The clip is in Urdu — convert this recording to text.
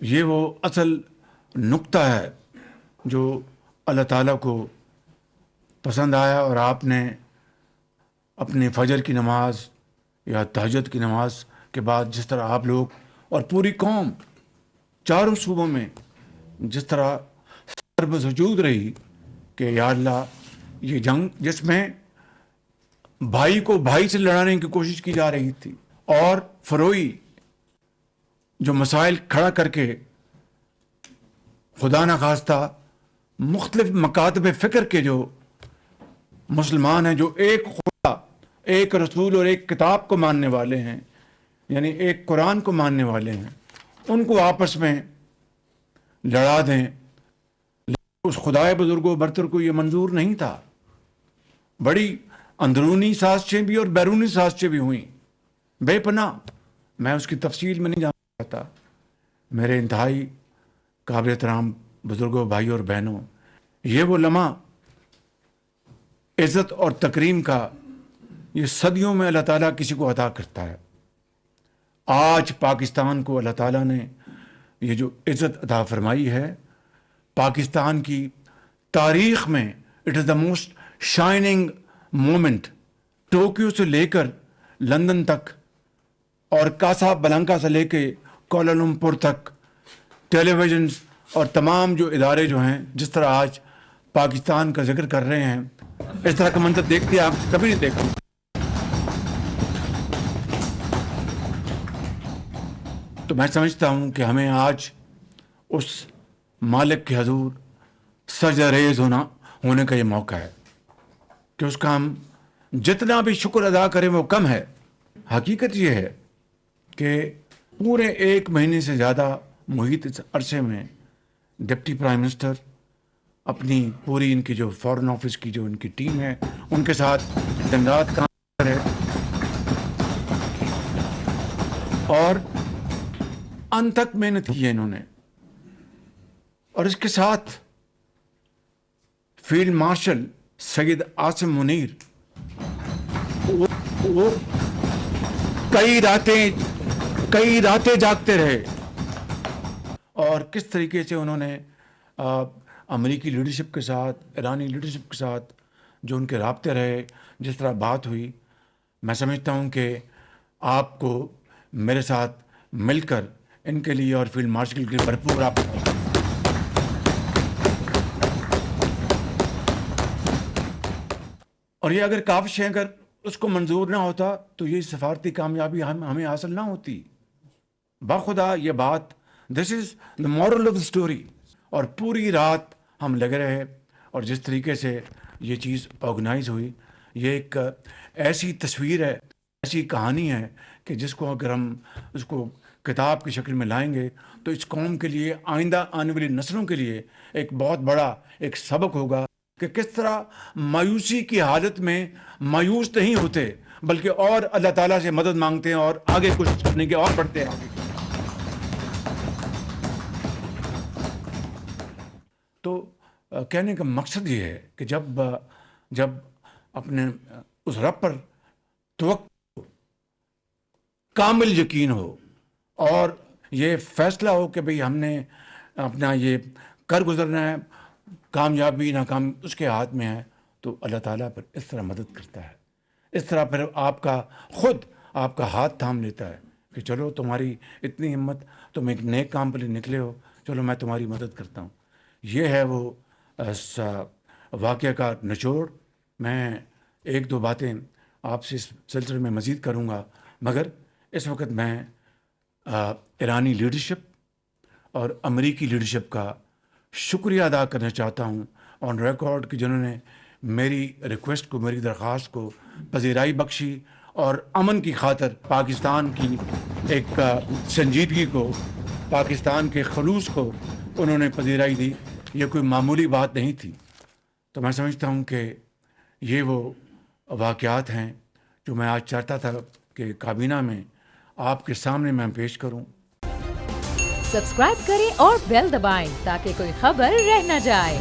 یہ وہ اصل نقطہ ہے جو اللہ تعالیٰ کو پسند آیا، اور آپ نے اپنے فجر کی نماز یا تہجد کی نماز کے بعد جس طرح آپ لوگ اور پوری قوم چاروں صوبوں میں جس طرح سرب سجود رہی کہ یا اللہ، یہ جنگ جس میں بھائی کو بھائی سے لڑانے کی کوشش کی جا رہی تھی، اور فروئی جو مسائل کھڑا کر کے خدا نخواستہ مختلف مکاتب فکر کے جو مسلمان ہیں، جو ایک خدا، ایک رسول اور ایک کتاب کو ماننے والے ہیں، یعنی ایک قرآن کو ماننے والے ہیں، ان کو آپس میں لڑا دیں. اس خدائے بزرگ و برتر کو یہ منظور نہیں تھا. بڑی اندرونی سازشیں بھی اور بیرونی سازشیں بھی ہوئیں بے پناہ. میں اس کی تفصیل میں نہیں جانا چاہتا. میرے انتہائی قابل احترام بزرگوں، بھائی اور بہنوں، یہ وہ لمحہ عزت اور تکریم کا یہ صدیوں میں اللہ تعالیٰ کسی کو عطا کرتا ہے. آج پاکستان کو اللہ تعالیٰ نے یہ جو عزت عطا فرمائی ہے، پاکستان کی تاریخ میں it is the most shining moment. Tokyo سے لے کر لندن تک اور کاسا بلانکا سے لے کے کوالالمپور تک ٹیلی ویژنز اور تمام جو ادارے جو ہیں جس طرح آج پاکستان کا ذکر کر رہے ہیں، اس طرح کا منظر دیکھتے آپ کبھی نہیں دیکھتے. تو میں سمجھتا ہوں کہ ہمیں آج اس مالک کے حضور سجدہ ریز ہونے کا یہ موقع ہے کہ اس کا ہم جتنا بھی شکر ادا کریں وہ کم ہے. حقیقت یہ ہے کہ پورے 1 مہینے سے زیادہ محیط اس عرصے میں ڈپٹی پرائم منسٹر اپنی پوری ان کی جو فارن آفس کی جو ان کی ٹیم ہے ان کے ساتھ دن رات کام کر رہے اور ان تک محنت کی ہے انہوں نے. اور اس کے ساتھ فیلڈ مارشل سید عاصم منیر وہ کئی راتیں جاگتے رہے. اور کس طریقے سے انہوں نے امریکی لیڈرشپ کے ساتھ، ایرانی لیڈرشپ کے ساتھ جو ان کے رابطے رہے، جس طرح بات ہوئی، میں سمجھتا ہوں کہ آپ کو میرے ساتھ مل کر ان کے لیے اور فیلڈ مارشل کے لیے بھرپور آپ اور یہ اگر کاوش ہے، اگر اس کو منظور نہ ہوتا تو یہ سفارتی کامیابی ہمیں حاصل نہ ہوتی. باخدا یہ بات، this is the moral of the story. اور پوری رات ہم لگے رہے، اور جس طریقے سے یہ چیز آرگنائز ہوئی، یہ ایک ایسی تصویر ہے، ایسی کہانی ہے کہ جس کو اگر ہم اس کو کتاب کی شکل میں لائیں گے تو اس قوم کے لیے، آئندہ آنے والی نسلوں کے لیے ایک بہت بڑا ایک سبق ہوگا کہ کس طرح مایوسی کی حالت میں مایوس نہیں ہوتے، بلکہ اور اللہ تعالیٰ سے مدد مانگتے ہیں اور آگے کوشش کرنے کے اور بڑھتے ہیں. تو کہنے کا مقصد یہ ہے کہ جب اپنے اس رب پر توقع، کامل یقین ہو اور یہ فیصلہ ہو کہ بھئی ہم نے اپنا یہ کر گزرنا ہے، کامیابی ناکام اس کے ہاتھ میں ہے، تو اللہ تعالیٰ پر اس طرح مدد کرتا ہے. اس طرح پھر خود آپ کا ہاتھ تھام لیتا ہے کہ چلو تمہاری اتنی ہمت، تم ایک نیک کام پر نکلے ہو، چلو میں تمہاری مدد کرتا ہوں. یہ ہے وہ واقعہ کا نچوڑ. میں 1-2 باتیں آپ سے اس سلسلے میں مزید کروں گا، مگر اس وقت میں ایرانی لیڈرشپ اور امریکی لیڈرشپ کا شکریہ ادا کرنا چاہتا ہوں آن ریکارڈ کہ جنہوں نے میری ریکویسٹ کو، میری درخواست کو پذیرائی بخشی اور امن کی خاطر پاکستان کی ایک سنجیدگی کو، پاکستان کے خلوص کو انہوں نے پذیرائی دی. یہ کوئی معمولی بات نہیں تھی. تو میں سمجھتا ہوں کہ یہ وہ واقعات ہیں جو میں آج چاہتا تھا کہ کابینہ میں آپ کے سامنے میں پیش کروں. سبسکرائب کریں اور بیل دبائیں تاکہ کوئی خبر رہ نہ جائے.